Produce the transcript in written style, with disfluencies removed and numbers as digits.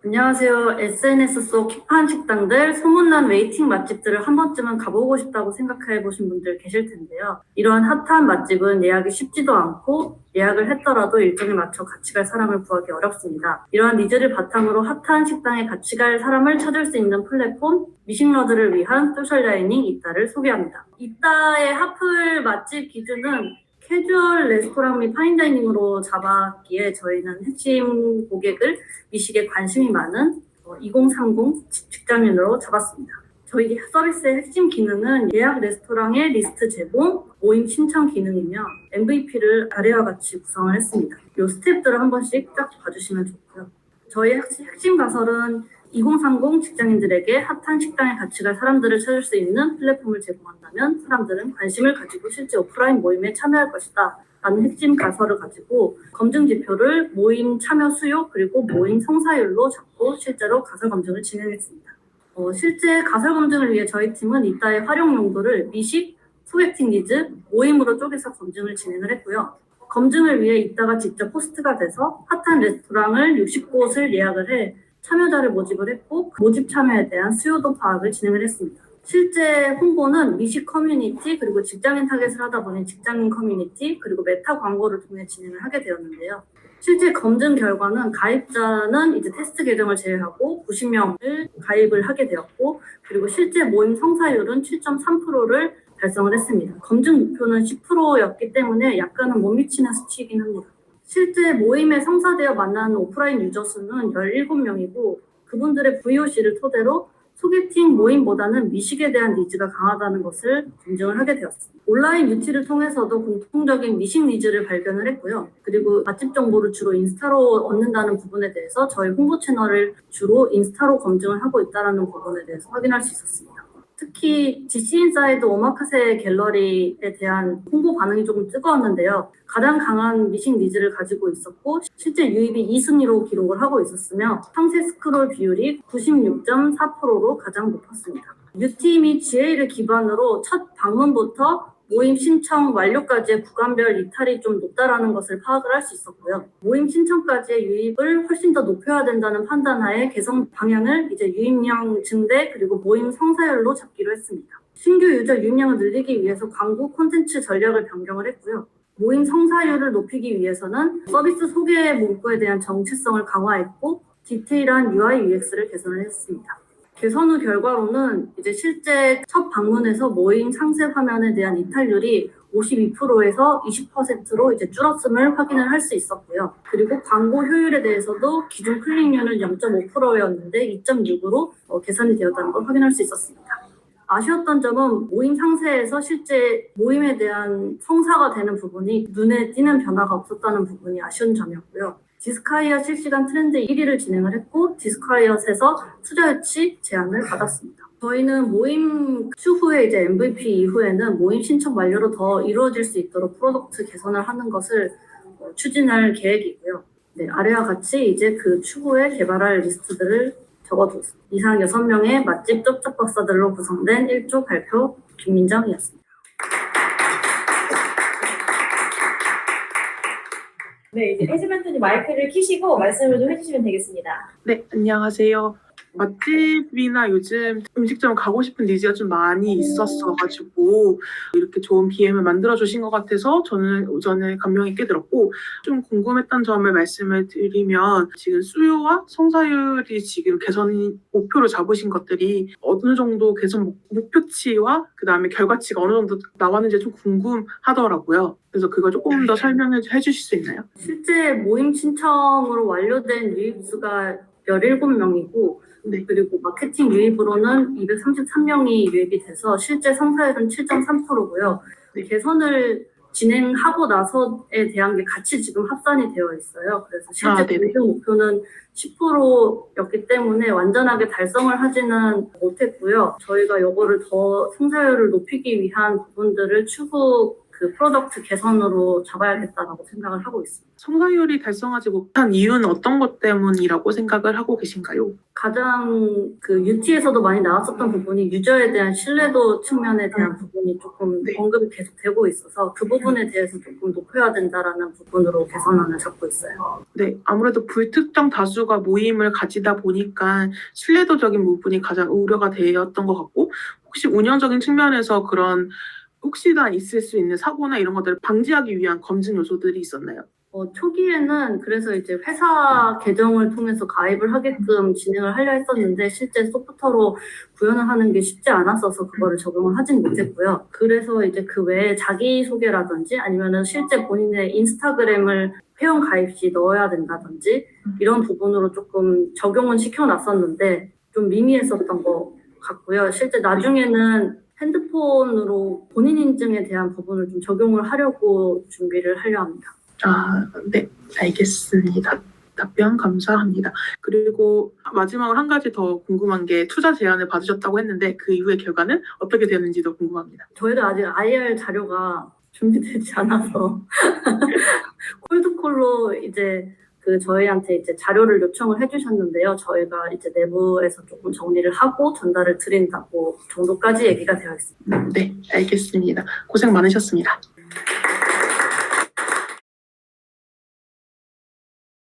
안녕하세요. SNS 속 힙한 식당들, 소문난 웨이팅 맛집들을 한 번쯤은 가보고 싶다고 생각해 보신 분들 계실 텐데요. 이러한 핫한 맛집은 예약이 쉽지도 않고 예약을 했더라도 일정에 맞춰 같이 갈 사람을 구하기 어렵습니다. 이러한 니즈를 바탕으로 핫한 식당에 같이 갈 사람을 찾을 수 있는 플랫폼 미식러들을 위한 소셜 다이닝 이따를 소개합니다. 이따의 핫플 맛집 기준은 캐주얼 레스토랑 및 파인다이닝으로 잡았기에 저희는 핵심 고객을 미식에 관심이 많은 2030 직장인으로 잡았습니다. 저희 서비스의 핵심 기능은 예약 레스토랑의 리스트 제공, 모임 신청 기능이며 MVP를 아래와 같이 구성을 했습니다. 이 스텝들을 한 번씩 쫙 봐주시면 좋고요. 저희 핵심 가설은 2030 직장인들에게 핫한 식당에 같이 갈 사람들을 찾을 수 있는 플랫폼을 제공한다면 사람들은 관심을 가지고 실제 오프라인 모임에 참여할 것이다 라는 핵심 가설을 가지고 검증 지표를 모임 참여 수요 그리고 모임 성사율로 잡고 실제로 가설 검증을 진행했습니다. 실제 가설 검증을 위해 저희 팀은 이따의 활용 용도를 미식, 소개팅 니즈, 모임으로 쪼개서 검증을 진행을 했고요. 검증을 위해 이따가 직접 호스트가 돼서 핫한 레스토랑을 60곳을 예약을 해 참여자를 모집을 했고 모집 참여에 대한 수요도 파악을 진행을 했습니다. 실제 홍보는 미식 커뮤니티 그리고 직장인 타겟을 하다 보니 직장인 커뮤니티 그리고 메타 광고를 통해 진행을 하게 되었는데요. 실제 검증 결과는 가입자는 이제 테스트 계정을 제외하고 90명을 가입을 하게 되었고 그리고 실제 모임 성사율은 7.3%를 달성을 했습니다. 검증 목표는 10%였기 때문에 약간은 못 미치는 수치이긴 합니다. 실제 모임에 성사되어 만나는 오프라인 유저 수는 17명이고 그분들의 VOC를 토대로 소개팅 모임보다는 미식에 대한 니즈가 강하다는 것을 검증을 하게 되었습니다. 온라인 유티를 통해서도 공통적인 미식 니즈를 발견을 했고요. 그리고 맛집 정보를 주로 인스타로 얻는다는 부분에 대해서 저희 홍보 채널을 주로 인스타로 검증을 하고 있다는 부분에 대해서 확인할 수 있었습니다. 특히 GC인사이드 오마카세 갤러리에 대한 홍보 반응이 조금 뜨거웠는데요. 가장 강한 미식 니즈를 가지고 있었고 실제 유입이 2순위로 기록을 하고 있었으며 상세 스크롤 비율이 96.4%로 가장 높았습니다. UT 및 GA를 기반으로 첫 방문부터 모임 신청 완료까지의 구간별 이탈이 좀 높다라는 것을 파악을 할 수 있었고요. 모임 신청까지의 유입을 훨씬 더 높여야 된다는 판단하에 개선 방향을 이제 유입량 증대 그리고 모임 성사율로 잡기로 했습니다. 신규 유저 유입량을 늘리기 위해서 광고 콘텐츠 전략을 변경을 했고요. 모임 성사율을 높이기 위해서는 서비스 소개 문구에 대한 정체성을 강화했고 디테일한 UI, UX를 개선을 했습니다. 개선 후 결과로는 이제 실제 첫 방문에서 모임 상세 화면에 대한 이탈률이 52%에서 20%로 이제 줄었음을 확인을 할 수 있었고요. 그리고 광고 효율에 대해서도 기존 클릭률은 0.5%였는데 2.6으로 개선이 되었다는 걸 확인할 수 있었습니다. 아쉬웠던 점은 모임 상세에서 실제 모임에 대한 성사가 되는 부분이 눈에 띄는 변화가 없었다는 부분이 아쉬운 점이었고요. 디스카이엇 실시간 트렌드 1위를 진행을 했고 디스카이엇에서 투자 유치 제안을 받았습니다. 저희는 모임 추후에 이제 MVP 이후에는 모임 신청 완료로 더 이루어질 수 있도록 프로덕트 개선을 하는 것을 추진할 계획이고요. 네, 아래와 같이 이제 그 추후에 개발할 리스트들을 적어두었습니다. 이상 6명의 맛집 쩝쩝 박사들로 구성된 1조 발표 김민정이었습니다. 네, 이제 해즈멘토님 마이크를 켜시고 말씀을 좀 해주시면 되겠습니다. 네, 안녕하세요. 맛집이나 요즘 음식점 가고 싶은 니즈가 좀 많이 있었어가지고 이렇게 좋은 BM을 만들어주신 것 같아서 저는 오전에 감명 있게 들었고 좀 궁금했던 점을 말씀을 드리면 지금 수요와 성사율이 지금 개선 목표로 잡으신 것들이 어느 정도 개선 목표치와 그 다음에 결과치가 어느 정도 나왔는지 좀 궁금하더라고요. 그래서 그걸 조금 더 설명해 주실 수 있나요? 실제 모임 신청으로 완료된 유입수가 17명이고 네. 그리고 마케팅 유입으로는 233명이 유입이 돼서 실제 성사율은 7.3%고요. 네. 개선을 진행하고 나서에 대한 게 같이 지금 합산이 되어 있어요. 그래서 실제 공정 목표는 10%였기 때문에 완전하게 달성을 하지는 못했고요. 저희가 이거를 더 성사율을 높이기 위한 부분들을 추후 그 프로덕트 개선으로 잡아야겠다라고 생각을 하고 있습니다. 성사율이 달성하지 못한 이유는 어떤 것 때문이라고 생각을 하고 계신가요? 가장 그 UT에서도 많이 나왔었던 부분이 유저에 대한 신뢰도 측면에 대한 부분이 조금 네. 언급이 계속 되고 있어서 그 부분에 대해서 조금 높여야 된다라는 부분으로 개선안을 잡고 있어요. 네, 아무래도 불특정 다수가 모임을 가지다 보니까 신뢰도적인 부분이 가장 우려가 되었던 것 같고, 혹시 운영적인 측면에서 그런 혹시나 있을 수 있는 사고나 이런 것들을 방지하기 위한 검증 요소들이 있었나요? 초기에는 그래서 이제 회사 계정을 통해서 가입을 하게끔 진행을 하려 했었는데 실제 소프트로 구현을 하는 게 쉽지 않았어서 그거를 적용을 하진 못했고요. 그래서 이제 그 외에 자기소개라든지 아니면은 실제 본인의 인스타그램을 회원 가입 시 넣어야 된다든지 이런 부분으로 조금 적용은 시켜놨었는데 좀 미미했었던 것 같고요. 실제 나중에는 핸드폰으로 본인 인증에 대한 부분을 좀 적용을 하려고 준비를 하려 합니다. 네, 알겠습니다. 답변 감사합니다. 그리고 마지막으로 한 가지 더 궁금한 게 투자 제안을 받으셨다고 했는데 그 이후의 결과는 어떻게 되었는지도 궁금합니다. 저희가 아직 IR 자료가 준비되지 않아서 콜드콜로 이제 그 저희한테 이제 자료를 요청을 해주셨는데요. 저희가 이제 내부에서 조금 정리를 하고 전달을 드린다고 정도까지 얘기가 되어 있습니다. 네, 알겠습니다. 고생 많으셨습니다.